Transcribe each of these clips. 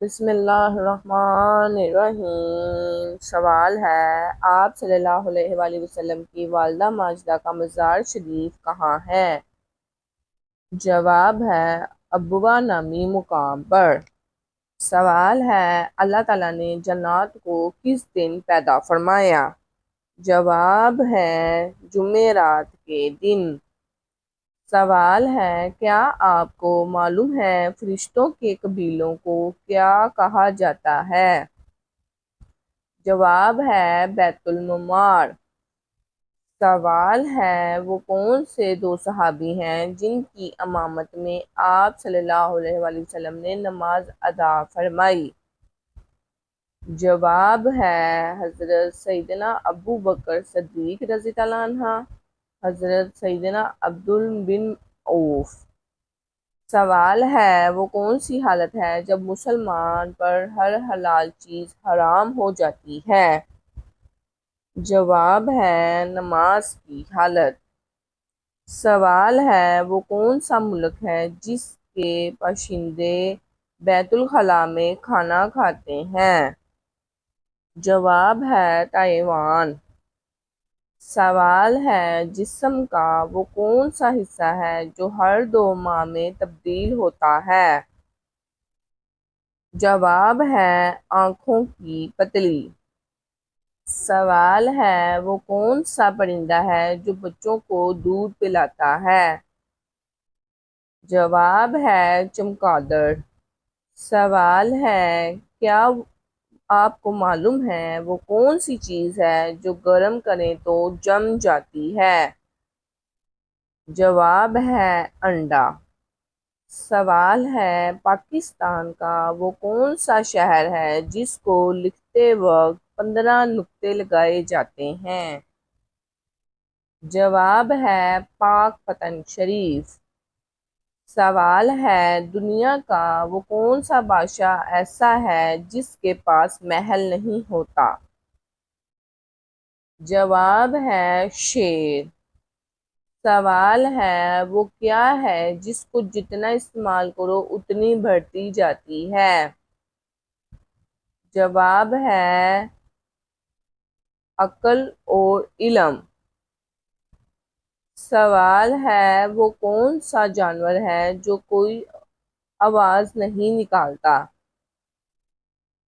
بسم اللہ الرحمن الرحیم۔ سوال ہے، آپ صلی اللہ علیہ وآلہ وسلم کی والدہ ماجدہ کا مزار شریف کہاں ہے؟ جواب ہے ابوا نامی مقام پر۔ سوال ہے، اللہ تعالیٰ نے جنات کو کس دن پیدا فرمایا؟ جواب ہے جمعرات کے دن۔ سوال ہے، کیا آپ کو معلوم ہے فرشتوں کے قبیلوں کو کیا کہا جاتا ہے؟ جواب ہے بیت المعمار۔ سوال ہے، وہ کون سے دو صحابی ہیں جن کی امامت میں آپ صلی اللہ علیہ وآلہ وسلم نے نماز ادا فرمائی؟ جواب ہے حضرت سیدنا ابو بکر صدیق رضی اللہ عنہ، حضرت سیدنا عبد بن عوف۔ سوال ہے، وہ کون سی حالت ہے جب مسلمان پر ہر حلال چیز حرام ہو جاتی ہے؟ جواب ہے نماز کی حالت۔ سوال ہے، وہ کون سا ملک ہے جس کے باشندے بیت الخلاء میں کھانا کھاتے ہیں؟ جواب ہے تائیوان۔ سوال ہے، جسم کا وہ کون سا حصہ ہے جو ہر 2 ماہ میں تبدیل ہوتا ہے؟ جواب ہے آنکھوں کی پتلی۔ سوال ہے، وہ کون سا پرندہ ہے جو بچوں کو دودھ پلاتا ہے؟ جواب ہے چمگادڑ۔ سوال ہے، کیا آپ کو معلوم ہے وہ کون سی چیز ہے جو گرم کریں تو جم جاتی ہے؟ جواب ہے انڈا۔ سوال ہے، پاکستان کا وہ کون سا شہر ہے جس کو لکھتے وقت 15 نقطے لگائے جاتے ہیں؟ جواب ہے پاک پتن شریف۔ سوال ہے، دنیا کا وہ کون سا بادشاہ ایسا ہے جس کے پاس محل نہیں ہوتا؟ جواب ہے شیر۔ سوال ہے، وہ کیا ہے جس کو جتنا استعمال کرو اتنی بڑھتی جاتی ہے؟ جواب ہے عقل اور علم۔ سوال ہے، وہ کون سا جانور ہے جو کوئی آواز نہیں نکالتا؟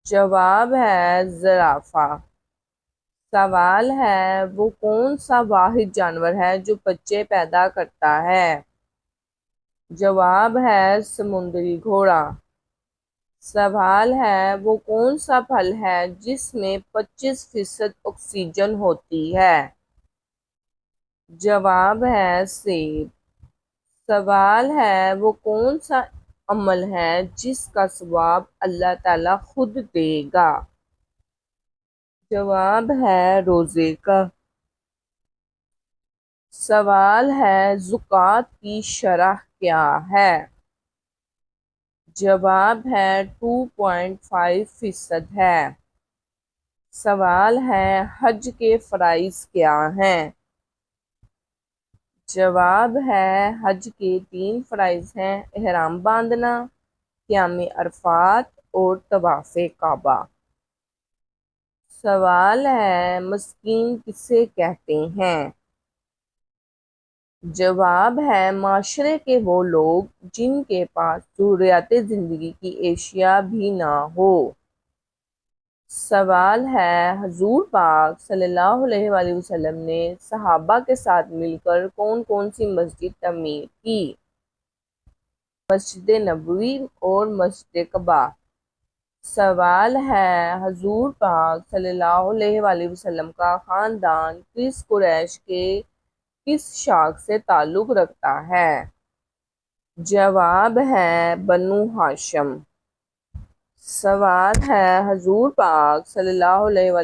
جواب ہے زرافہ۔ سوال ہے، وہ کون سا واحد جانور ہے جو بچے پیدا کرتا ہے؟ جواب ہے سمندری گھوڑا۔ سوال ہے، وہ کون سا پھل ہے جس میں 25% آکسیجن ہوتی ہے؟ جواب ہے سیب۔ سوال ہے، وہ کون سا عمل ہے جس کا ثواب اللہ تعالیٰ خود دے گا؟ جواب ہے روزے کا۔ سوال ہے، زکوٰۃ کی شرح کیا ہے؟ جواب ہے 2.5% ہے۔ سوال ہے، حج کے فرائض کیا ہیں؟ جواب ہے حج کے 3 فرائض ہیں: احرام باندھنا، قیام عرفات اور طواف کعبہ۔ سوال ہے، مسکین کسے کہتے ہیں؟ جواب ہے معاشرے کے وہ لوگ جن کے پاس ضروریات زندگی کی اشیاء بھی نہ ہو۔ سوال ہے، حضور پاک صلی اللہ علیہ وآلہ وسلم نے صحابہ کے ساتھ مل کر کون کون سی مسجد تعمیر کی؟ مسجد نبوی اور مسجد قباء۔ سوال ہے، حضور پاک صلی اللہ علیہ وآلہ وسلم کا خاندان کس قریش کے کس شاخ سے تعلق رکھتا ہے؟ جواب ہے بنو ہاشم۔ سوال ہے، حضور پاک صلی اللہ علیہ وآلہ